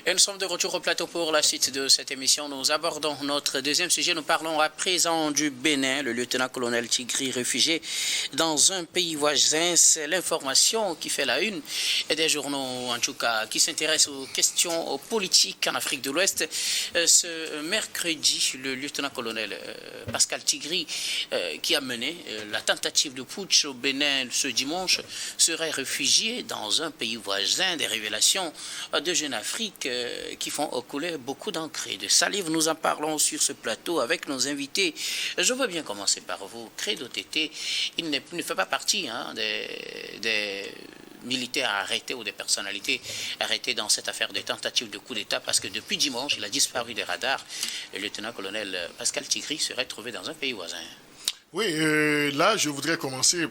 Et nous sommes de retour au plateau pour la suite de cette émission. Nous abordons notre deuxième sujet. Nous parlons à présent du Bénin. Le lieutenant-colonel Tigri, réfugié dans un pays voisin. C'est l'information qui fait la une et des journaux, en tout cas, qui s'intéressent aux questions politiques en Afrique de l'Ouest. Ce mercredi, le lieutenant-colonel Pascal Tigri, qui a mené la tentative de putsch au Bénin ce dimanche, serait réfugié dans un pays voisin. Des révélations de Jeune Afrique qui font couler beaucoup d'encre et de salive. Nous en parlons sur ce plateau avec nos invités. Je veux bien commencer par vous. Credo Tété, il ne fait pas partie des militaires arrêtés ou des personnalités arrêtées dans cette affaire de tentative de coup d'État parce que depuis dimanche, il a disparu des radars. Le lieutenant-colonel Pascal Tigri serait trouvé dans un pays voisin. Oui, là, je voudrais commencer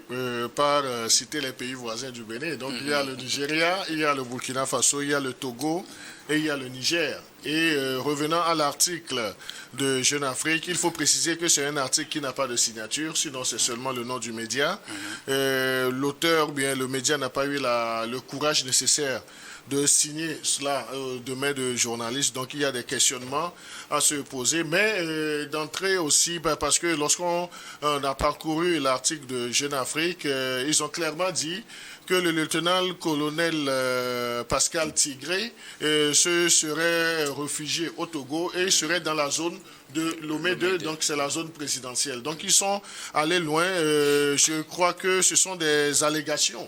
par citer les pays voisins du Bénin. Donc, il y a le Nigeria, il y a le Burkina Faso, il y a le Togo et il y a le Niger. Et revenant à l'article de Jeune Afrique, il faut préciser que c'est un article qui n'a pas de signature, sinon c'est seulement le nom du média. L'auteur, bien le média n'a pas eu le courage nécessaire de signer cela de main de journalistes. Donc, il y a des questionnements à se poser. Mais d'entrée aussi, parce que lorsqu'on a parcouru l'article de Jeune Afrique, ils ont clairement dit que le lieutenant-colonel Pascal Tigri se serait réfugié au Togo et serait dans la zone de Lomé 2, donc c'est la zone présidentielle. Donc, ils sont allés loin. Je crois que ce sont des allégations.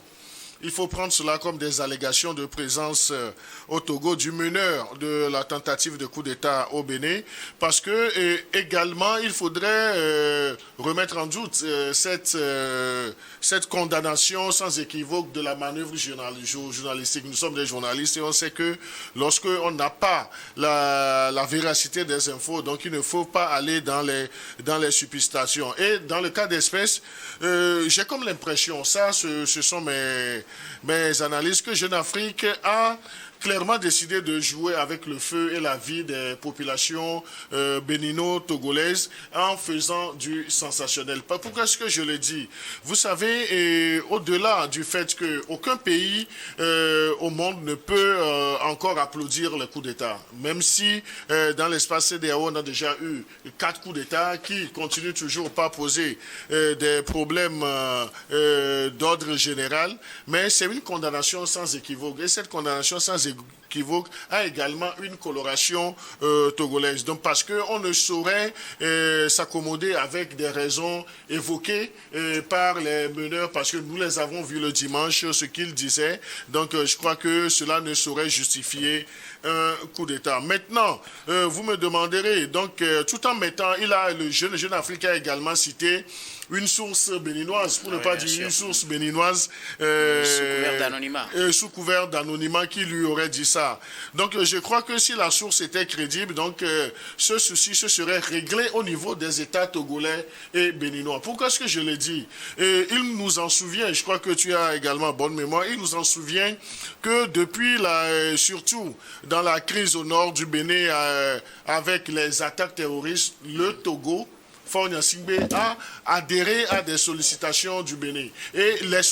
Il faut prendre cela comme des allégations de présence au Togo du meneur de la tentative de coup d'État au Bénin, parce que également il faudrait remettre en doute cette condamnation sans équivoque de la manœuvre journalistique. Nous sommes des journalistes et on sait que lorsqu'on n'a pas la véracité des infos, donc il ne faut pas aller dans les suppustations. Et dans le cas d'espèce, j'ai comme l'impression, ce sont mes analyses, que Jeune Afrique a clairement décidé de jouer avec le feu et la vie des populations bénino-togolaises en faisant du sensationnel. Pourquoi est-ce que je le dis? Vous savez, au-delà du fait qu'aucun pays au monde ne peut encore applaudir le coup d'État, même si dans l'espace CEDEAO, on a déjà eu 4 coups d'État qui continuent toujours pas à poser des problèmes d'ordre général, mais c'est une condamnation sans équivoque. Et cette condamnation sans équivoque a également une coloration togolaise. Donc parce qu'on ne saurait s'accommoder avec des raisons évoquées par les meneurs, parce que nous les avons vus le dimanche, ce qu'ils disaient. Donc je crois que cela ne saurait justifier un coup d'État. Maintenant, vous me demanderez, donc tout en mettant, le jeune Afrique a également cité une source béninoise, pour ne pas dire une source béninoise, sous couvert d'anonymat, qui lui aurait dit ça. Donc je crois que si la source était crédible, donc ce souci se serait réglé au niveau des États togolais et béninois. Pourquoi est-ce que je le dis? Il nous en souvient, je crois que tu as également bonne mémoire, il nous en souvient que depuis, surtout dans la crise au nord du Bénin, avec les attaques terroristes, le Togo, Faure Gnassingbé, a adhéré à des sollicitations du Bénin. Et les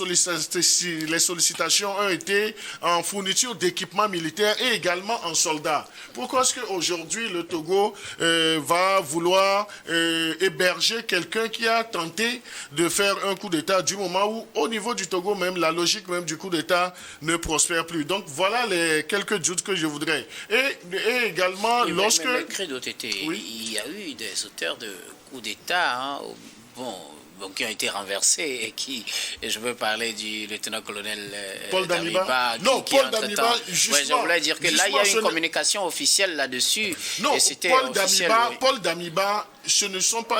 sollicitations ont été en fourniture d'équipements militaires et également en soldats. Pourquoi est-ce qu'aujourd'hui le Togo va vouloir héberger quelqu'un qui a tenté de faire un coup d'État, du moment où au niveau du Togo même, la logique même du coup d'État ne prospère plus? Donc voilà les quelques doutes que je voudrais. Et également, lorsque... Mais Credo Tété, oui, il y a eu des auteurs de coup d'État, qui ont été renversés et je veux parler du lieutenant-colonel Paul Damiba. Non, Paul Damiba, justement. Je voulais dire que là, il y a eu une communication officielle là-dessus. Non, et c'était Paul Damiba,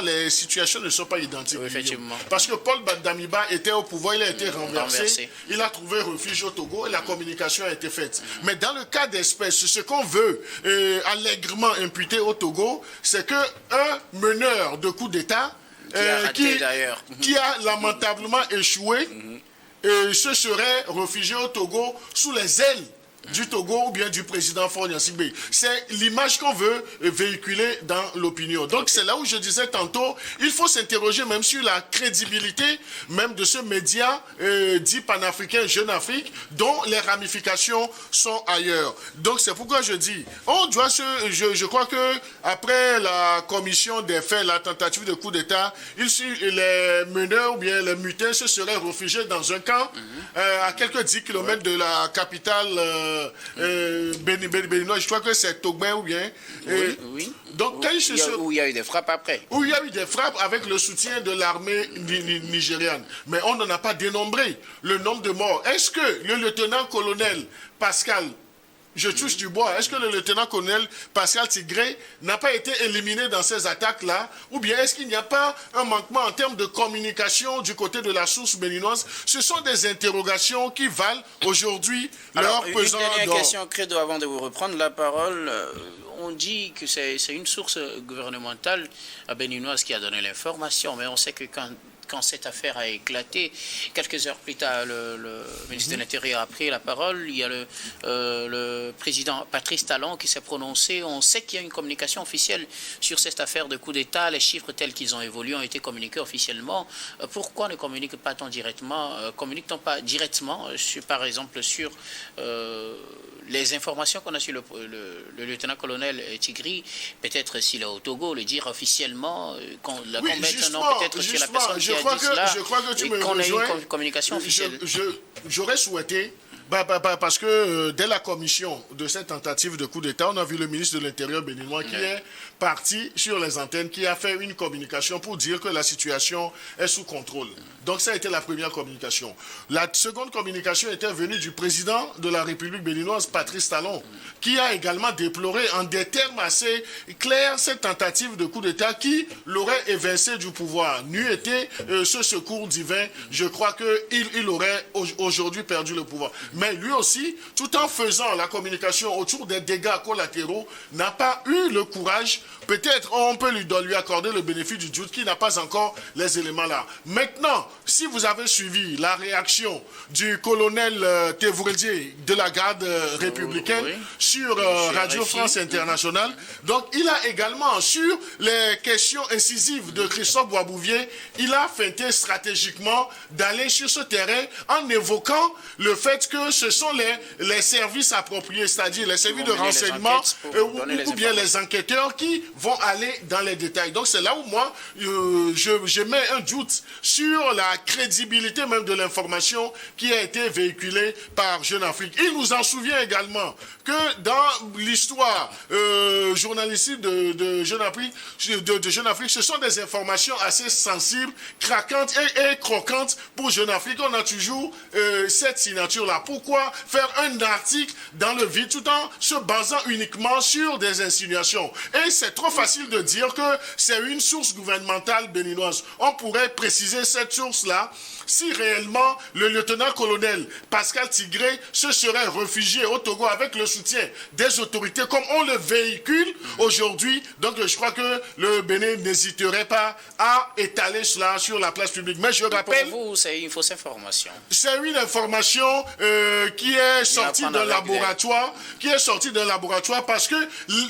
les situations ne sont pas identiques. Oui, effectivement. Parce que Paul Damiba était au pouvoir, il a été renversé. Il a trouvé refuge au Togo et la communication a été faite. Mais dans le cas d'espèce, ce qu'on veut allègrement imputer au Togo, c'est qu'un meneur de coup d'État qui a lamentablement échoué et se serait réfugié au Togo sous les ailes du Togo ou bien du président Faure Gnassingbé. C'est l'image qu'on veut véhiculer dans l'opinion. Donc c'est là où je disais tantôt, il faut s'interroger même sur la crédibilité même de ce média dit panafricain Jeune Afrique, dont les ramifications sont ailleurs. Donc c'est pourquoi je dis, on doit je crois que après la commission des faits, la tentative de coup d'État, les meneurs ou bien les mutins se seraient réfugiés dans un camp à quelques 10 km de la capitale béninoise. Je crois que c'est Togben ou bien. Oui. Donc, où il y a eu des frappes après. Où il y a eu des frappes avec le soutien de l'armée nigériane. Mais on n'en a pas dénombré le nombre de morts. Est-ce que le lieutenant-colonel Pascal, je touche du bois, est-ce que le lieutenant-colonel Pascal Tigré n'a pas été éliminé dans ces attaques-là? Ou bien est-ce qu'il n'y a pas un manquement en termes de communication du côté de la source béninoise? Ce sont des interrogations qui valent aujourd'hui leur pesant d'or. Une dernière question, Credo, avant de vous reprendre la parole. On dit que c'est une source gouvernementale béninoise qui a donné l'information, mais on sait que quand cette affaire a éclaté, quelques heures plus tard, le ministre de l'Intérieur a pris la parole. Il y a le président Patrice Talon qui s'est prononcé. On sait qu'il y a une communication officielle sur cette affaire de coup d'État. Les chiffres tels qu'ils ont évolué ont été communiqués officiellement. Pourquoi ne communique-t-on pas directement, par exemple, sur les informations qu'on a sur le lieutenant-colonel Tigri, peut-être s'il est au Togo, le dire officiellement, qu'on mette un nom peut-être sur la personne qui a dit cela, je crois que tu me qu'on ait rejoins. une communication officielle. J'aurais souhaité, parce que dès la commission de cette tentative de coup d'État, on a vu le ministre de l'Intérieur béninois qui est parti sur les antennes, qui a fait une communication pour dire que la situation est sous contrôle. Donc ça a été la première communication. La seconde communication était venue du président de la République béninoise, Patrice Talon, qui a également déploré en des termes assez clairs cette tentative de coup d'État qui l'aurait évincé du pouvoir. N'eût été ce secours divin, je crois qu'il aurait aujourd'hui perdu le pouvoir. Mais lui aussi, tout en faisant la communication autour des dégâts collatéraux, n'a pas eu le courage. Peut-être on peut lui accorder le bénéfice du doute qui n'a pas encore les éléments là. Maintenant, si vous avez suivi la réaction du colonel Thévourdier de la garde républicaine sur Radio France Internationale, donc il a également, sur les questions incisives de Christophe Boisbouvier, il a feinté stratégiquement d'aller sur ce terrain en évoquant le fait que ce sont les services appropriés, c'est-à-dire les services de renseignement ou bien les enquêteurs qui vont aller dans les détails. Donc c'est là où moi, je mets un doute sur la crédibilité même de l'information qui a été véhiculée par Jeune Afrique. Il nous en souvient également que dans l'histoire journalistique de Jeune Afrique, ce sont des informations assez sensibles, craquantes et croquantes pour Jeune Afrique. On a toujours cette signature-là. Pourquoi faire un article dans le vide tout en se basant uniquement sur des insinuations? Et c'est trop facile de dire que c'est une source gouvernementale béninoise. On pourrait préciser cette source-là si réellement le lieutenant-colonel Pascal Tigré se serait réfugié au Togo avec le soutien des autorités comme on le véhicule aujourd'hui. Donc je crois que le Bénin n'hésiterait pas à étaler cela sur la place publique. Mais je rappelle... Pour vous, c'est une fausse information. C'est une information qui est sortie d'un laboratoire, parce que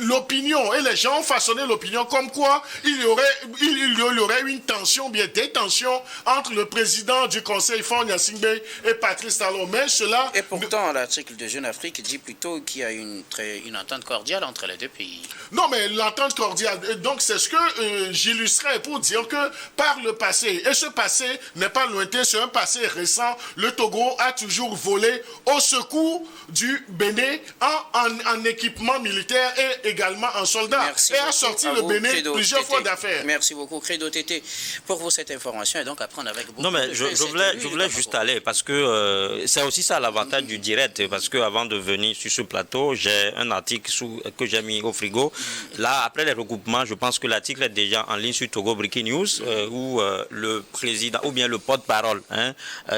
l'opinion et les gens ont façonné l'opinion comme quoi il y aurait une tension, bien des tensions entre le président du Conseil Faure Gnassingbé et Patrice Talon. Mais cela... Et pourtant, l'article de Jeune Afrique dit plutôt qu'il y a une entente cordiale entre les deux pays. Non, mais l'entente cordiale, donc c'est ce que j'illustrais pour dire que par le passé, et ce passé n'est pas lointain, c'est un passé récent, le Togo a toujours volé au secours du Bénin en équipement militaire et également en soldats. Et a sorti le Bénin plusieurs fois d'affaires. Merci beaucoup, Credo Tété, pour vous cette information et donc à prendre avec beaucoup. Non, mais je voulais juste aller parce que c'est aussi ça l'avantage du direct. Parce qu'avant de venir sur ce plateau, j'ai un article que j'ai mis au frigo. Là, après les recoupements, je pense que l'article est déjà en ligne sur Togo Breaking News où le président ou bien le porte-parole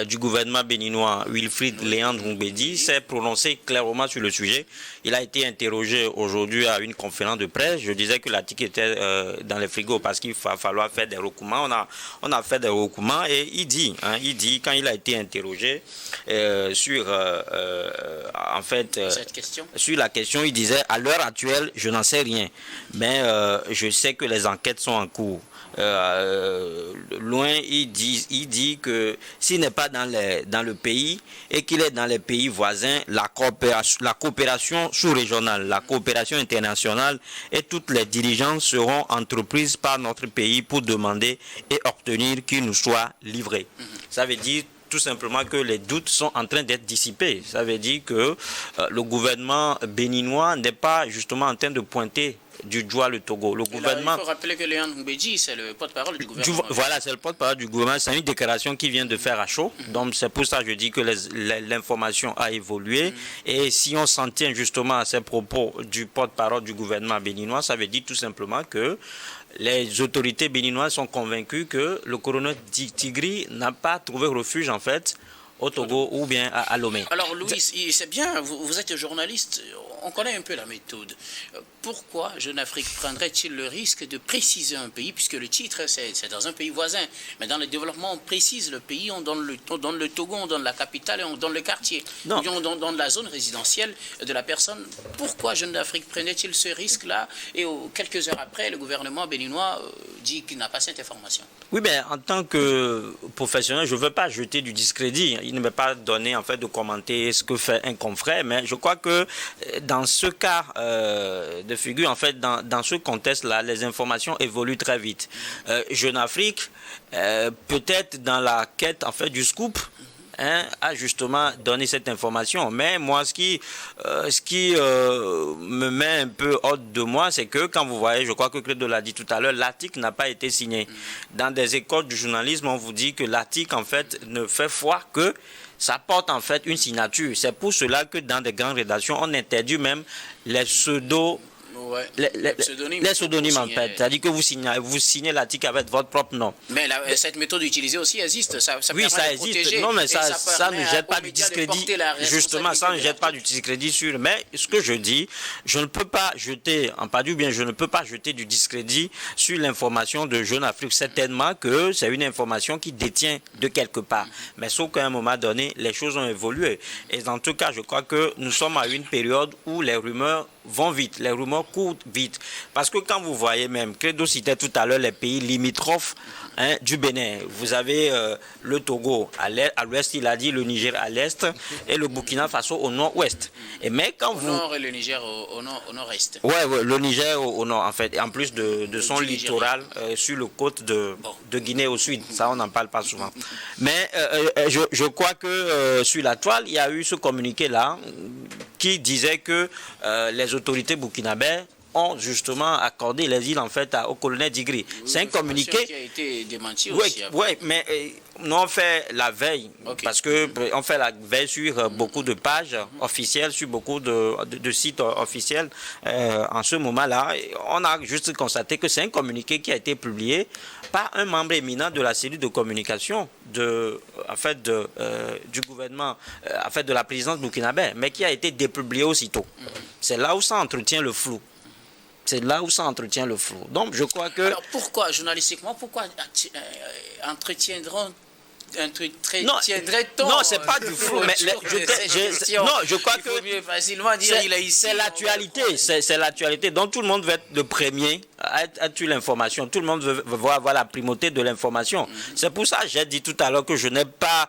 du gouvernement béninois, Wilfried Léandre Léandre Ngoumbédi s'est prononcé clairement sur le sujet. Il a été interrogé aujourd'hui à une conférence de presse. Je disais que l'article était dans les frigos parce qu'il va falloir faire des recouvrements. On a fait des recouvrements et il dit, quand il a été interrogé sur cette question. Sur la question, il disait à l'heure actuelle, je n'en sais rien, mais je sais que les enquêtes sont en cours. Loin, il dit que s'il n'est pas dans le pays et qu'il est dans les pays voisins, la coopération sous-régionale, la coopération internationale et toutes les diligences seront entreprises par notre pays pour demander et obtenir qu'il nous soit livré. Ça veut dire tout simplement que les doutes sont en train d'être dissipés. Ça veut dire que le gouvernement béninois n'est pas justement en train de pointer du doigt le Togo. Le gouvernement... il faut rappeler que Léandre Ngoumbédi, c'est le porte-parole du gouvernement. Voilà, c'est le porte-parole du gouvernement. C'est une déclaration qu'il vient de faire à chaud. Donc c'est pour ça que je dis que l'information a évolué. Et si on s'en tient justement à ces propos du porte-parole du gouvernement béninois, ça veut dire tout simplement que les autorités béninoises sont convaincues que le colonel Tigri n'a pas trouvé refuge en fait au Togo ou bien à Lomé. Alors Louis, c'est bien, vous êtes journaliste, on connaît un peu la méthode. Pourquoi Jeune Afrique prendrait-il le risque de préciser un pays, puisque le titre c'est dans un pays voisin, mais dans le développement on précise le pays, on donne le Togo, on donne la capitale et on donne le quartier, on donne la zone résidentielle de la personne. Pourquoi Jeune Afrique prenait-il ce risque-là et quelques heures après, le gouvernement béninois dit qu'il n'a pas cette information? Oui, mais en tant que professionnel, je ne veux pas jeter du discrédit. Il ne m'est pas donné en fait de commenter ce que fait un confrère, mais je crois que dans ce cas de figure, en fait, dans ce contexte-là, les informations évoluent très vite. Jeune Afrique, peut-être dans la quête en fait du scoop, a justement donné cette information. Mais moi, ce qui me met un peu hors de moi, c'est que quand vous voyez, je crois que Credo l'a dit tout à l'heure, l'article n'a pas été signé. Dans des écoles du journalisme, on vous dit que l'article, en fait, ne fait foi que ça porte en fait une signature. C'est pour cela que dans des grandes rédactions, on interdit même les pseudos. Ouais, les pseudonymes en fait, c'est-à-dire que vous signez l'article avec votre propre nom. Mais cette méthode utilisée aussi existe, ça oui, ça existe. Protéger, non, mais ça ne jette pas du discrédit. Justement, ça ne jette pas du discrédit sur. Mais ce que je dis, je ne peux pas jeter, je ne peux pas jeter du discrédit sur l'information de Jeune Afrique. Certainement que c'est une information qui détient de quelque part. Mais sauf qu'à un moment donné, les choses ont évolué. Et en tout cas, je crois que nous sommes à une période où les rumeurs vont vite, les rumeurs courent vite. Parce que quand vous voyez même, Credo citait tout à l'heure les pays limitrophes du Bénin. Vous avez le Togo à l'ouest, il a dit le Niger à l'est et le Burkina Faso au nord-ouest. Mais quand au nord et le Niger au nord-est. Ouais, le Niger au nord en fait. Et en plus de son littoral sur le côte de Guinée au sud. Ça, on n'en parle pas souvent. Mais je crois que sur la toile, il y a eu ce communiqué-là qui disait que les autorités burkinabées ont justement accordé les îles en fait au colonel Tigri. C'est un communiqué qui a été démenti aussi. Oui, mais nous on fait la veille parce que on fait la veille sur beaucoup de pages officielles, sur beaucoup de sites officiels. En ce moment-là, on a juste constaté que c'est un communiqué qui a été publié par un membre éminent de la cellule de communication du gouvernement, de la présidence burkinabé, mais qui a été dépublié aussitôt. C'est là où ça entretient le flou. Donc, je crois que... Alors, pourquoi, journalistiquement, entretiendront non, c'est pas du flou. Mais je crois que facilement dire il est ici. C'est l'actualité. C'est l'actualité. Donc tout le monde veut être le premier à tuer l'information. Tout le monde veut avoir la primauté de l'information. C'est pour ça que j'ai dit tout à l'heure que ce n'est pas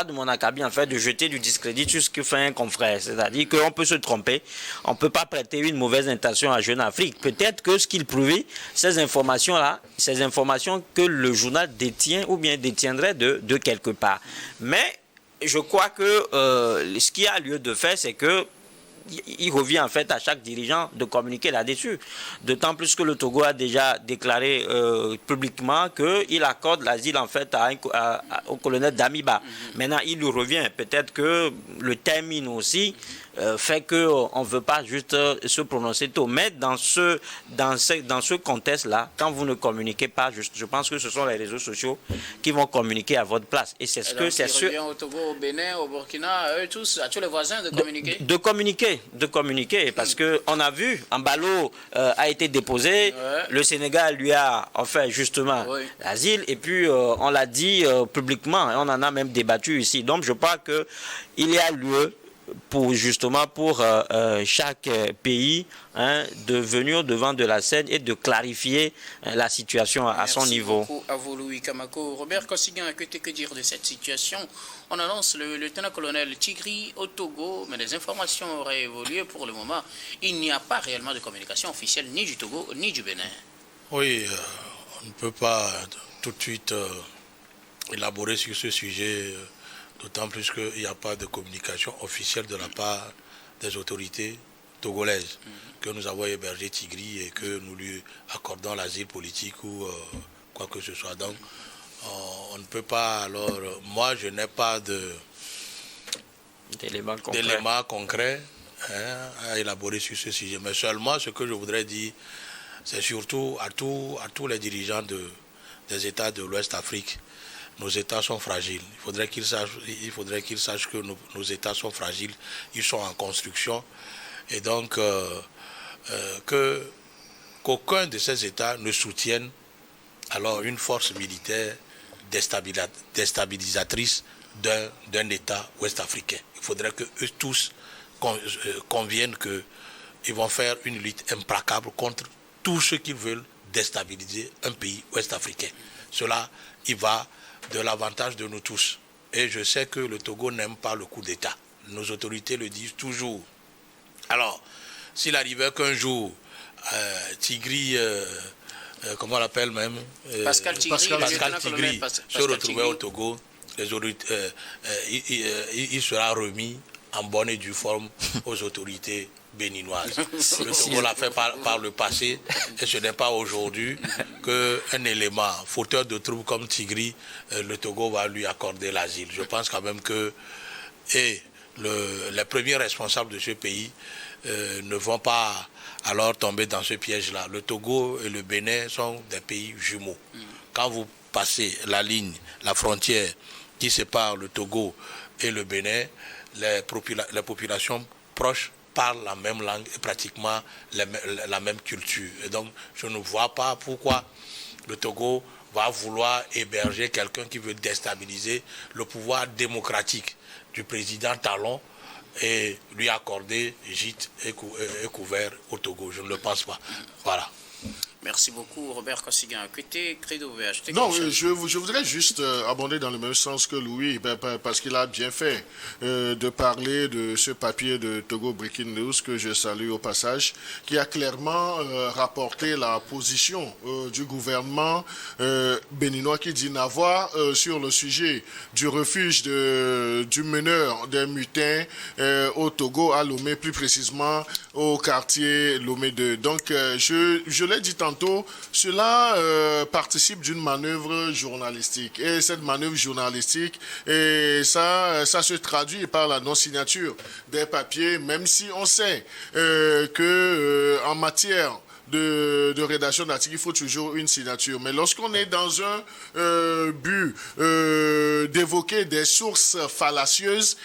de mon acabit en fait de jeter du discrédit sur ce que fait un confrère. C'est-à-dire qu'on peut se tromper. On ne peut pas prêter une mauvaise intention à Jeune Afrique. Peut-être que ce qu'il prouvait, ces informations que le journal détient ou bien détiendrait de quelque part. Mais je crois que ce qui a lieu de faire, c'est que il revient en fait à chaque dirigeant de communiquer là-dessus. D'autant plus que le Togo a déjà déclaré publiquement qu'il accorde l'asile en fait au colonel Damiba. Maintenant, il lui revient. Peut-être que le termine aussi fait qu'on ne veut pas juste se prononcer tôt. Mais dans ce contexte-là, quand vous ne communiquez pas, je pense que ce sont les réseaux sociaux qui vont communiquer à votre place. Et c'est ce que c'est revient au Togo, au Bénin, au Burkina, eux tous, à tous les voisins de communiquer. De communiquer, parce que on a vu, Embalo a été déposé, le Sénégal lui a offert justement l'asile, et puis on l'a dit publiquement, et on en a même débattu ici. Donc je crois que il y a lieu pour chaque pays de venir devant de la scène et de clarifier la situation à son niveau. Merci beaucoup à vous, Louis Kamako. Robert Kossiguen, que dire de cette situation? On annonce le lieutenant-colonel Tigri au Togo, mais les informations auraient évolué pour le moment. Il n'y a pas réellement de communication officielle ni du Togo ni du Bénin. Oui, on ne peut pas tout de suite élaborer sur ce sujet. D'autant plus qu'il n'y a pas de communication officielle de la part des autorités togolaises que nous avons hébergé Tigri et que nous lui accordons l'asile politique ou quoi que ce soit. Donc, on ne peut pas, alors, moi je n'ai pas d'éléments concrets à élaborer sur ce sujet. Mais seulement ce que je voudrais dire, c'est surtout à tous les dirigeants des États de l'Ouest Afrique. Nos États sont fragiles. Il faudrait qu'ils sachent que nos États sont fragiles. Ils sont en construction. Et donc, qu'aucun de ces États ne soutienne alors une force militaire déstabilisatrice d'un État ouest-africain. Il faudrait que eux tous conviennent qu'ils vont faire une lutte implacable contre tous ceux qui veulent déstabiliser un pays ouest-africain. Cela, il va de l'avantage de nous tous. Et je sais que le Togo n'aime pas le coup d'État. Nos autorités le disent toujours. Alors, s'il arrivait qu'un jour, Tigri, comment on l'appelle même Pascal Tigri se retrouvait au Togo, il sera remis en bonne et due forme aux autorités béninoises. Le Togo l'a fait par le passé et ce n'est pas aujourd'hui qu'un élément fauteur de troubles comme Tigri, le Togo va lui accorder l'asile. Je pense quand même que les premiers responsables de ce pays ne vont pas alors tomber dans ce piège-là. Le Togo et le Bénin sont des pays jumeaux. Quand vous passez la frontière qui sépare le Togo et le Bénin, les populations proches parlent la même langue et pratiquement la même culture. Et donc, je ne vois pas pourquoi le Togo va vouloir héberger quelqu'un qui veut déstabiliser le pouvoir démocratique du président Talon et lui accorder gîte et couvert au Togo. Je ne le pense pas. Voilà. Merci beaucoup, Robert Kossiguen. Credo veut ajouter Non, quelque chose? je voudrais juste abonder dans le même sens que Louis, parce qu'il a bien fait de parler de ce papier de Togo Breaking News, que je salue au passage, qui a clairement rapporté la position du gouvernement béninois, qui dit n'avoir sur le sujet du refuge du meneur des mutins au Togo, à Lomé, plus précisément au quartier Lomé 2. Donc, je l'ai dit tantôt, cela participe d'une manœuvre journalistique. Et cette manœuvre journalistique, ça se traduit par la non-signature des papiers, même si on sait que en matière de rédaction d'articles, il faut toujours une signature. Mais lorsqu'on est dans un but d'évoquer des sources fallacieuses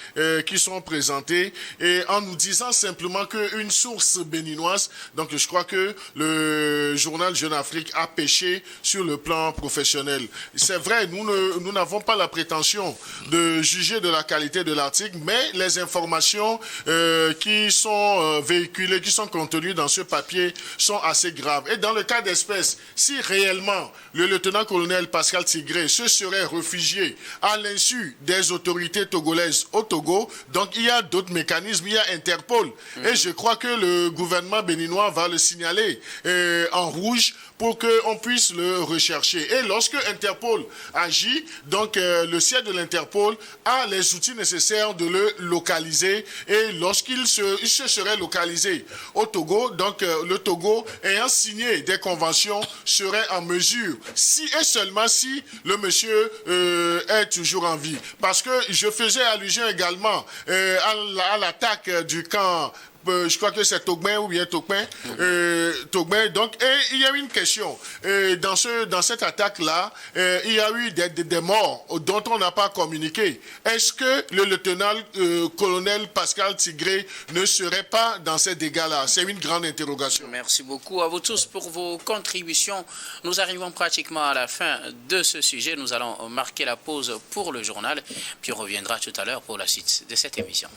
qui sont présentées, et en nous disant simplement qu'une source béninoise, donc je crois que le journal Jeune Afrique a péché sur le plan professionnel. C'est vrai, nous n'avons pas la prétention de juger de la qualité de l'article, mais les informations qui sont véhiculées, qui sont contenues dans ce papier sont assez grave. Et dans le cas d'espèce, si réellement le lieutenant-colonel Pascal Tigri se serait réfugié à l'insu des autorités togolaises au Togo, donc il y a d'autres mécanismes, il y a Interpol. Et je crois que le gouvernement béninois va le signaler en rouge pour qu'on puisse le rechercher. Et lorsque Interpol agit, donc le siège de l'Interpol a les outils nécessaires de le localiser. Et lorsqu'il se serait localisé au Togo, donc le Togo ayant signé des conventions, serait en mesure, si et seulement si le monsieur est toujours en vie. Parce que je faisais allusion également à l'attaque du camp. Je crois que c'est Togben ou bien Togben. Donc, et il y a eu une question. Dans cette attaque-là, il y a eu des morts dont on n'a pas communiqué. Est-ce que le lieutenant-colonel Pascal Tigré ne serait pas dans ces dégâts-là? C'est une grande interrogation. Merci beaucoup à vous tous pour vos contributions. Nous arrivons pratiquement à la fin de ce sujet. Nous allons marquer la pause pour le journal, puis on reviendra tout à l'heure pour la suite de cette émission.